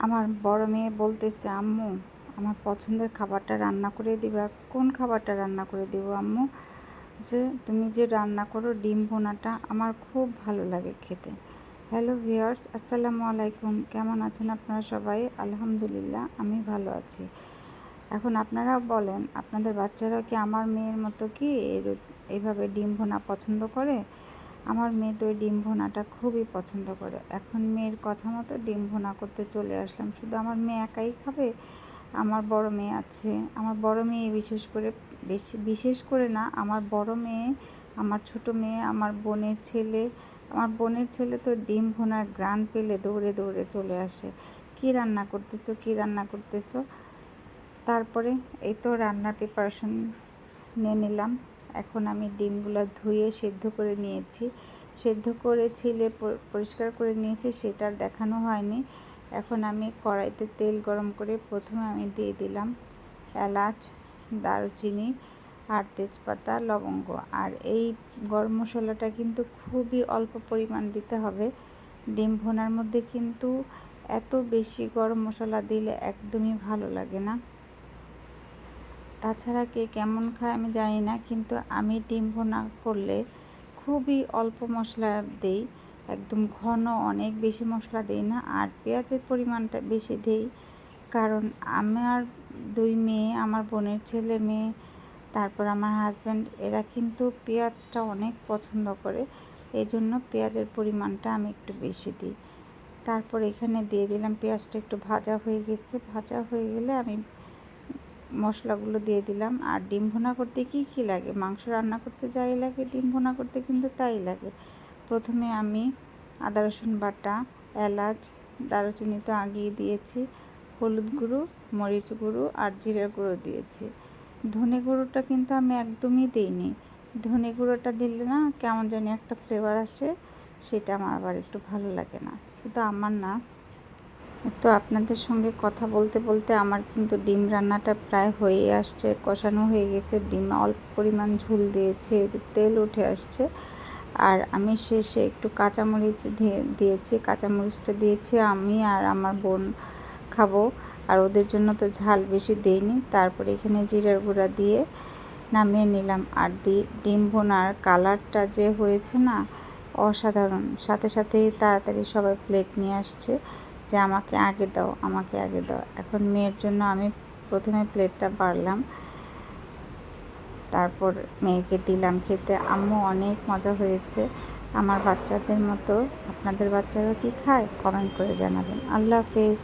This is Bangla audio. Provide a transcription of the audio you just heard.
আমার বড় মেয়ে বলতেছে, আম্মু আমার পছন্দের খাবারটা রান্না করে দিবা। কোন খাবারটা রান্না করে দিব আম্মু? যে তুমি যে রান্না করো ডিম ভুনাটা আমার খুব ভালো লাগে খেতে। হ্যালো ভিউয়ার্স, আসসালামু আলাইকুম। কেমন আছেন আপনারা সবাই? আলহামদুলিল্লাহ আমি ভালো আছি। এখন আপনারা বলেন, আপনাদের বাচ্চারা কি আমার মেয়ের মতো কি এইভাবে ডিম ভুনা পছন্দ করে? আমার মেয়ে তো ওই ডিম ভুনাটা খুবই পছন্দ করে। এখন মেয়ের কথা মতো ডিম ভুনা করতে চলে আসলাম। শুধু আমার মেয়ে একাই খাবে? আমার বড় মেয়ে আছে। আমার বড় মেয়ে বিশেষ করে না, আমার বড় মেয়ে, আমার ছোট মেয়ে, আমার বোনের ছেলে তো ডিম ভুনার ঘ্রাণ পেলে দৌড়ে দৌড়ে চলে আসে। কি রান্না করতেছো, কি রান্না করতেছো? তারপরে এই তো রান্নার প্রিপারেশন নিয়ে নিলাম। এখন আমি ডিমগুলো ধুয়ে সেদ্ধ করে নিয়েছি। সেদ্ধ করে ছিলে পরিষ্কার করে নিয়েছি, সেটা আর দেখানো হয়নি। এখন আমি কড়াইতে তেল গরম করে প্রথমে আমি দিয়ে দিলাম এলাচ, দারুচিনি আর তেজপাতা, লবঙ্গ। আর এই গরম মশলাটা কিন্তু খুবই অল্প পরিমাণ দিতে হবে। ডিম ভুনার মধ্যে কিন্তু এত বেশি গরম মশলা দিলে একদমই ভালো লাগে না। তাছাড়া কে কেমন খায় আমি জানি না, কিন্তু আমি ডিম ভুনা করলে খুবই অল্প মশলা দেই, একদম ঘন, অনেক বেশি মশলা দেই না। আর পেঁয়াজের পরিমাণটা বেশি দেই, কারণ আমার দুই মেয়ে, আমার বোনের ছেলে মেয়ে, তারপর আমার হাজব্যান্ড, এরা কিন্তু পেঁয়াজটা অনেক পছন্দ করে। এই জন্য পেঁয়াজের পরিমাণটা আমি একটু বেশি দিই। তারপর এখানে দিয়ে দিলাম, পেঁয়াজটা একটু ভাজা হয়ে গেছে। ভাজা হয়ে গেলে আমি মশলাগুলো দিয়ে দিলাম। আর ডিম ভুনা করতে কি লাগে, মাংস রান্না করতে যাই লাগে, ডিম ভুনা করতে কিন্তু তাই লাগে। প্রথমে আমি আদা রসুন বাটা, এলাচ, দারুচিনি তো আগেই দিয়েছি, হলুদ গুঁড়ো, মরিচ গুঁড়ো আর জিরার গুঁড়ো দিয়েছি। ধনে গুঁড়োটা কিন্তু আমি একদমই দিইনি। ধনে গুঁড়োটা দিলে না কেমন জানি একটা ফ্লেভার আসে, সেটা আমার আবার একটু ভালো লাগে না। শুধু আমার না, তো আপনাদের সঙ্গে কথা বলতে বলতে আমার কিন্তু ডিম রান্নাটা প্রায় হয়ে আসছে, কষানো হয়ে গেছে। ডিম অল্প পরিমাণ ঝোল দিয়েছে, যে তেল উঠে আসছে। আর আমি শেষে একটু কাঁচামরিচ দিয়েছি। কাঁচামরিচটা দিয়েছি আমি আর আমার বোন খাবো, আর ওদের জন্য তো ঝাল বেশি দেইনি। তারপরে এখানে জিরার গুঁড়া দিয়ে নামিয়ে নিলাম। আর ডিম ভুনার কালারটা যে হয়েছে না, অসাধারণ। সাথে সাথেই তাড়াতাড়ি সবাই প্লেট নিয়ে আসছে যে আমাকে আগে দাও, আমাকে আগে দাও। এখন মেয়ের জন্য আমি প্রথমে প্লেটটা বাড়লাম, তারপর মেয়েকে দিলাম খেতে। আম্মু অনেক মজা হয়েছে, আমার বাচ্চাদের মতো। আপনাদের বাচ্চারা কি খায় কমেন্ট করে জানাবেন। আল্লাহ হাফেজ।